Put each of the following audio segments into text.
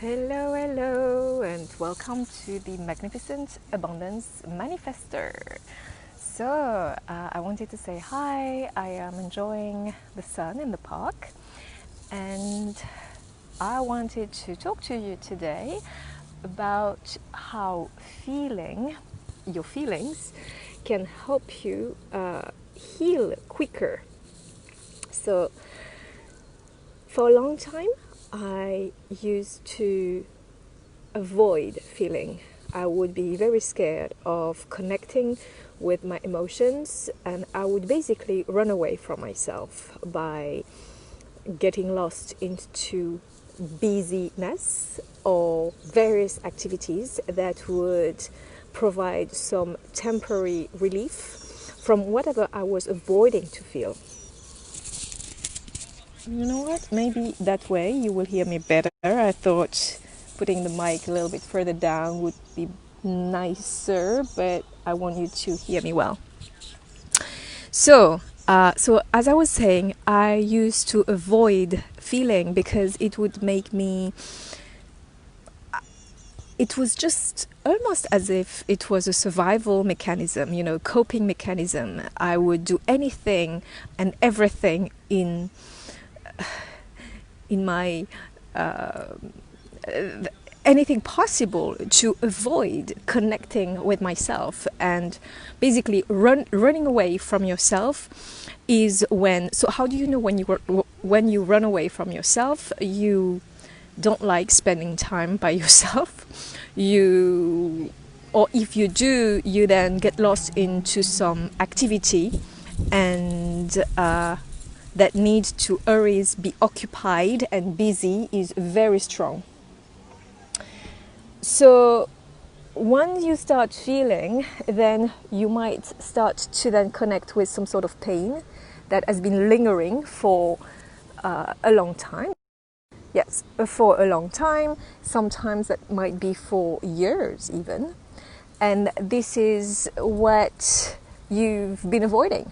Hello, hello, and welcome to the Magnificent Abundance Manifester. So, I wanted to say hi. I am enjoying the sun in the park, and I wanted to talk to you today about how your feelings can help you heal quicker. So, for a long time, I used to avoid feeling. I would be very scared of connecting with my emotions, and I would basically run away from myself by getting lost into busyness or various activities that would provide some temporary relief from whatever I was avoiding to feel. You know what? Maybe that way you will hear me better. I thought putting the mic a little bit further down would be nicer, but I want you to hear me well. So as I was saying, I used to avoid feeling because it would make me... It was just almost as if it was a survival mechanism, coping mechanism. I would do anything and everything in my anything possible to avoid connecting with myself, and basically running away from yourself is when. So how do you know when you run away from yourself? You don't like spending time by yourself. Or if you do, you then get lost into some activity and that need to always be occupied and busy is very strong. So once you start feeling, then you might start to then connect with some sort of pain that has been lingering for a long time. Yes, for a long time. Sometimes that might be for years even. And this is what you've been avoiding.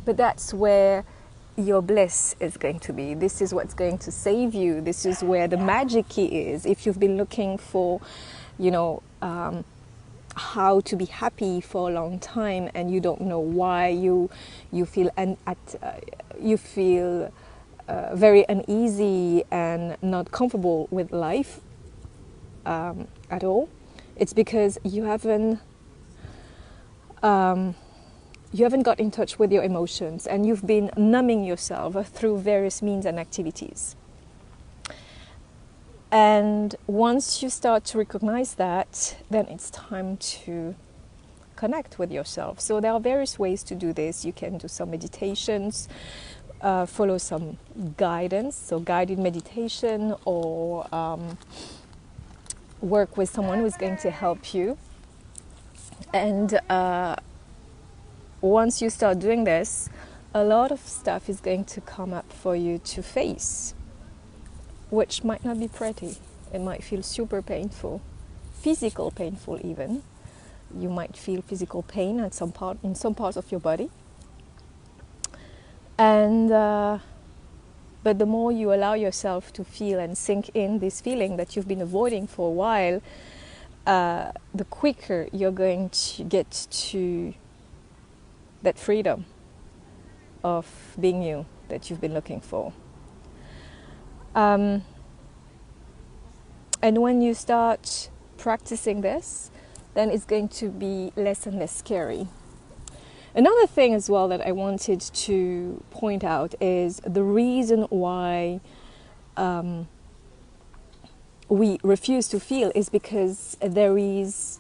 But that's where your bliss is going to be. This is what's going to save you. This is where the magic key is. If you've been looking for, how to be happy for a long time and you don't know why you feel very uneasy and not comfortable with life at all, it's because you haven't got in touch with your emotions, and you've been numbing yourself through various means and activities. And once you start to recognize that, then it's time to connect with yourself. So there are various ways to do this. You can do some meditations, follow some guidance, so guided meditation, or work with someone who's going to help you. And once you start doing this, a lot of stuff is going to come up for you to face, which might not be pretty. It might feel super painful, physical painful even. You might feel physical pain in some parts of your body. And but the more you allow yourself to feel and sink in this feeling that you've been avoiding for a while, the quicker you're going to get to that freedom of being you that you've been looking for. And when you start practicing this, then it's going to be less and less scary. Another thing as well that I wanted to point out is the reason why we refuse to feel is because there is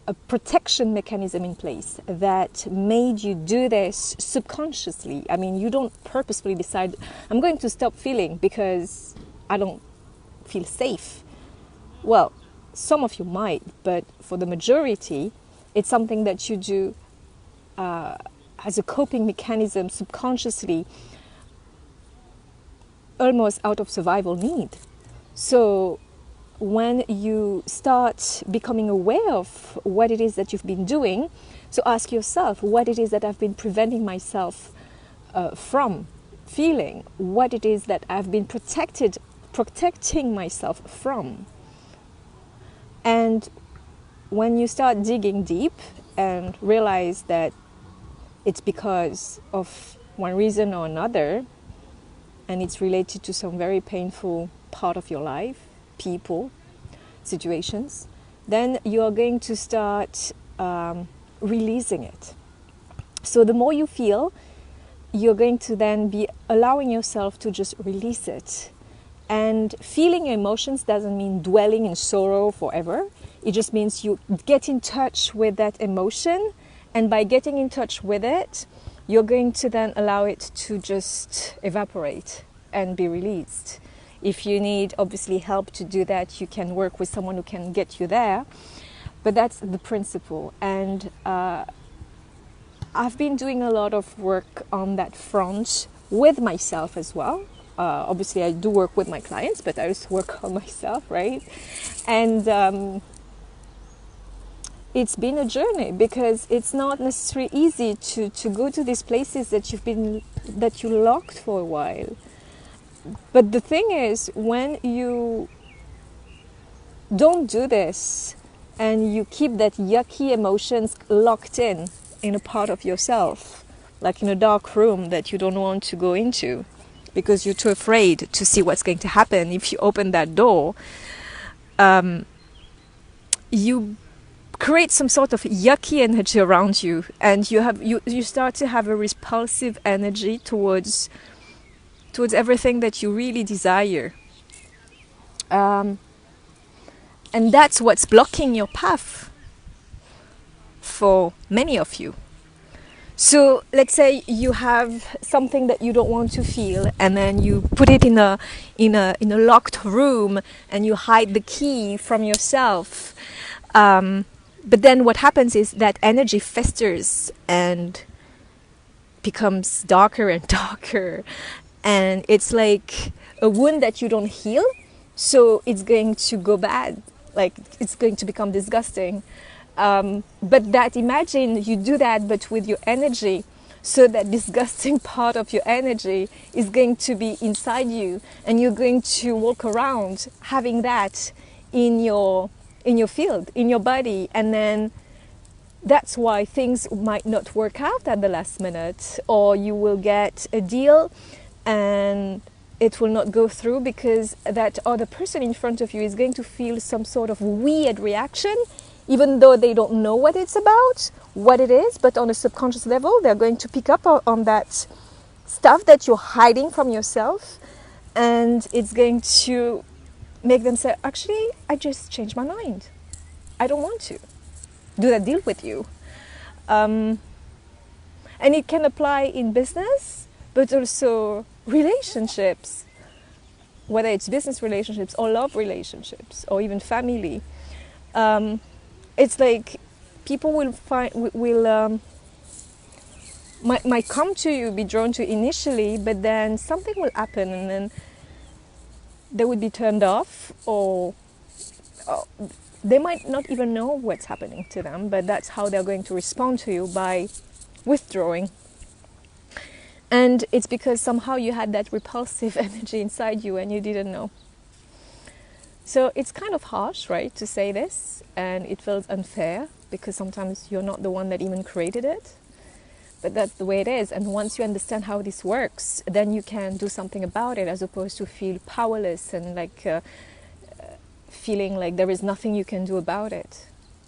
a protection mechanism in place that made you do this subconsciously. I mean, you don't purposefully decide, I'm going to stop feeling because I don't feel safe. Well, some of you might, but for the majority, it's something that you do as a coping mechanism subconsciously, almost out of survival need. So when you start becoming aware of what it is that you've been doing, so ask yourself what it is that I've been preventing myself from feeling what it is that I've been protecting myself from. And when you start digging deep and realize that it's because of one reason or another, and it's related to some very painful part of your life, people, situations, then you're going to start releasing it. So the more you feel, you're going to then be allowing yourself to just release it. And feeling emotions doesn't mean dwelling in sorrow forever. It just means you get in touch with that emotion, and by getting in touch with it, you're going to then allow it to just evaporate and be released. If you need, obviously, help to do that, you can work with someone who can get you there. But that's the principle. And I've been doing a lot of work on that front with myself as well. Obviously, I do work with my clients, but I also work on myself, right? And it's been a journey, because it's not necessarily easy to go to these places that you locked for a while. But the thing is, when you don't do this and you keep that yucky emotions locked in a part of yourself, like in a dark room that you don't want to go into because you're too afraid to see what's going to happen if you open that door, you create some sort of yucky energy around you, and you start to have a repulsive energy towards everything that you really desire. And that's what's blocking your path for many of you. So let's say you have something that you don't want to feel, and then you put it in a locked room, and you hide the key from yourself. But then what happens is that energy festers and becomes darker and darker. And it's like a wound that you don't heal. So it's going to go bad. Like, it's going to become disgusting. But imagine you do that, but with your energy. So that disgusting part of your energy is going to be inside you. And you're going to walk around having that in your field, in your body. And then that's why things might not work out at the last minute, or you will get a deal and it will not go through because that other person in front of you is going to feel some sort of weird reaction, even though they don't know what it's about, what it is, but on a subconscious level, they're going to pick up on that stuff that you're hiding from yourself, and it's going to make them say, actually, I just changed my mind. I don't want to do that deal with you. And it can apply in business, but also relationships, whether it's business relationships or love relationships or even family. It's like people might come to you, be drawn to initially, but then something will happen and then they would be turned off, or they might not even know what's happening to them, but that's how they're going to respond to you, by withdrawing. And it's because somehow you had that repulsive energy inside you and you didn't know. So it's kind of harsh, right, to say this, and it feels unfair because sometimes you're not the one that even created it. But that's the way it is. And once you understand how this works, then you can do something about it, as opposed to feel powerless and feeling like there is nothing you can do about it.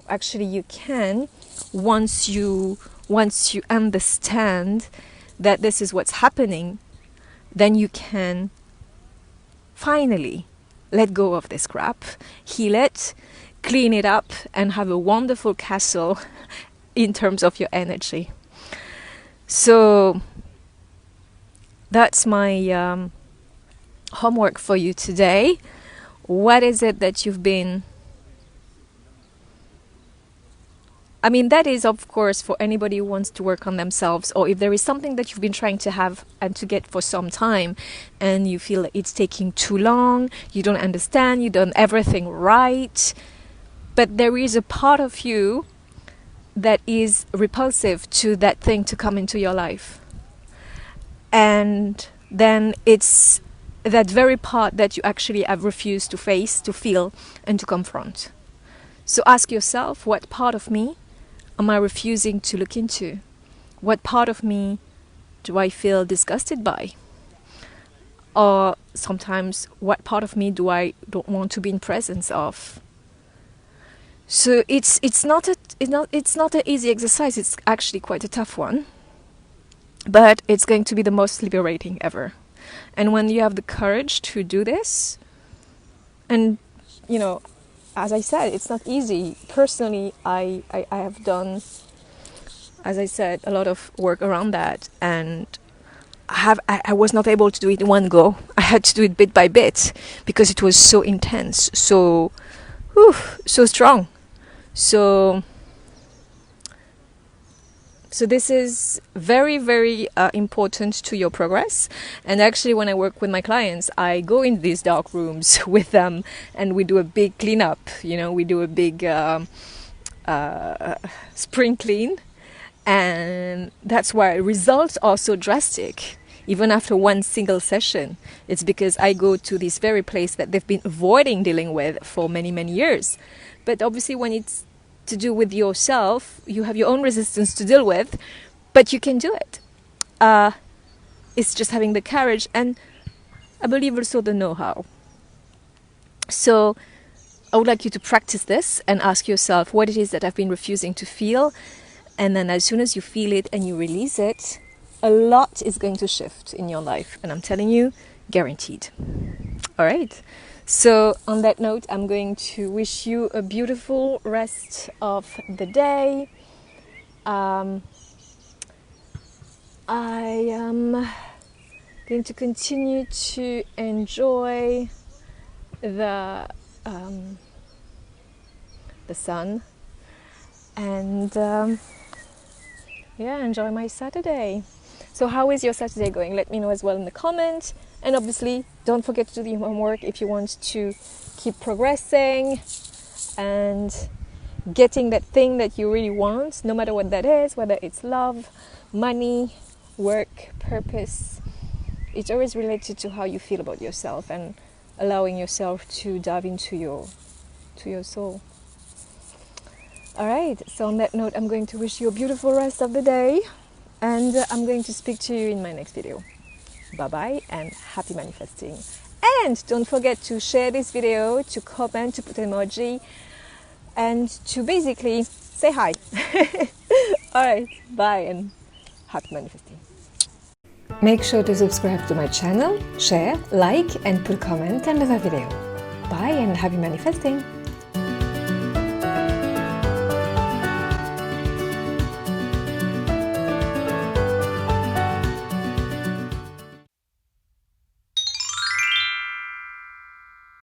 Actually, you can, once you understand that this is what's happening, then you can finally let go of this crap, heal it, clean it up, and have a wonderful castle in terms of your energy. So that's my homework for you today. What is it that you've been... I mean, that is, of course, for anybody who wants to work on themselves, or if there is something that you've been trying to have and to get for some time, and you feel like it's taking too long, you don't understand, you've done everything right, but there is a part of you that is repulsive to that thing to come into your life. And then it's that very part that you actually have refused to face, to feel, and to confront. So ask yourself, what part of me am I refusing to look into? What part of me do I feel disgusted by? Or sometimes, what part of me do I don't want to be in presence of? So it's not an easy exercise. It's actually quite a tough one, but it's going to be the most liberating ever. And when you have the courage to do this, and you know, as I said, it's not easy. Personally, I have done, as I said, a lot of work around that, and I was not able to do it in one go. I had to do it bit by bit because it was so intense, so strong. So this is very, very important to your progress. And actually, when I work with my clients, I go in these dark rooms with them and we do a big cleanup. You know, we do a big spring clean. And that's why results are so drastic. Even after one single session, it's because I go to this very place that they've been avoiding dealing with for many, many years. But obviously, when it's to do with yourself, you have your own resistance to deal with, but you can do it. It's just having the courage and I believe also the know-how. So I would like you to practice this and ask yourself what it is that I've been refusing to feel. And then as soon as you feel it and you release it, a lot is going to shift in your life. And I'm telling you, guaranteed. All right. So on that note, I'm going to wish you a beautiful rest of the day. I am going to continue to enjoy the sun and enjoy my Saturday. So how is your Saturday going? Let me know as well in the comments. And obviously, don't forget to do the homework if you want to keep progressing and getting that thing that you really want, no matter what that is, whether it's love, money, work, purpose. It's always related to how you feel about yourself and allowing yourself to dive into your soul. All right, so on that note, I'm going to wish you a beautiful rest of the day, and I'm going to speak to you in my next video. Bye-bye and happy manifesting. And don't forget to share this video, to comment, to put an emoji, and to basically say hi. All right, bye and happy manifesting. Make sure to subscribe to my channel, share, like, and put a comment under the video. Bye and happy manifesting.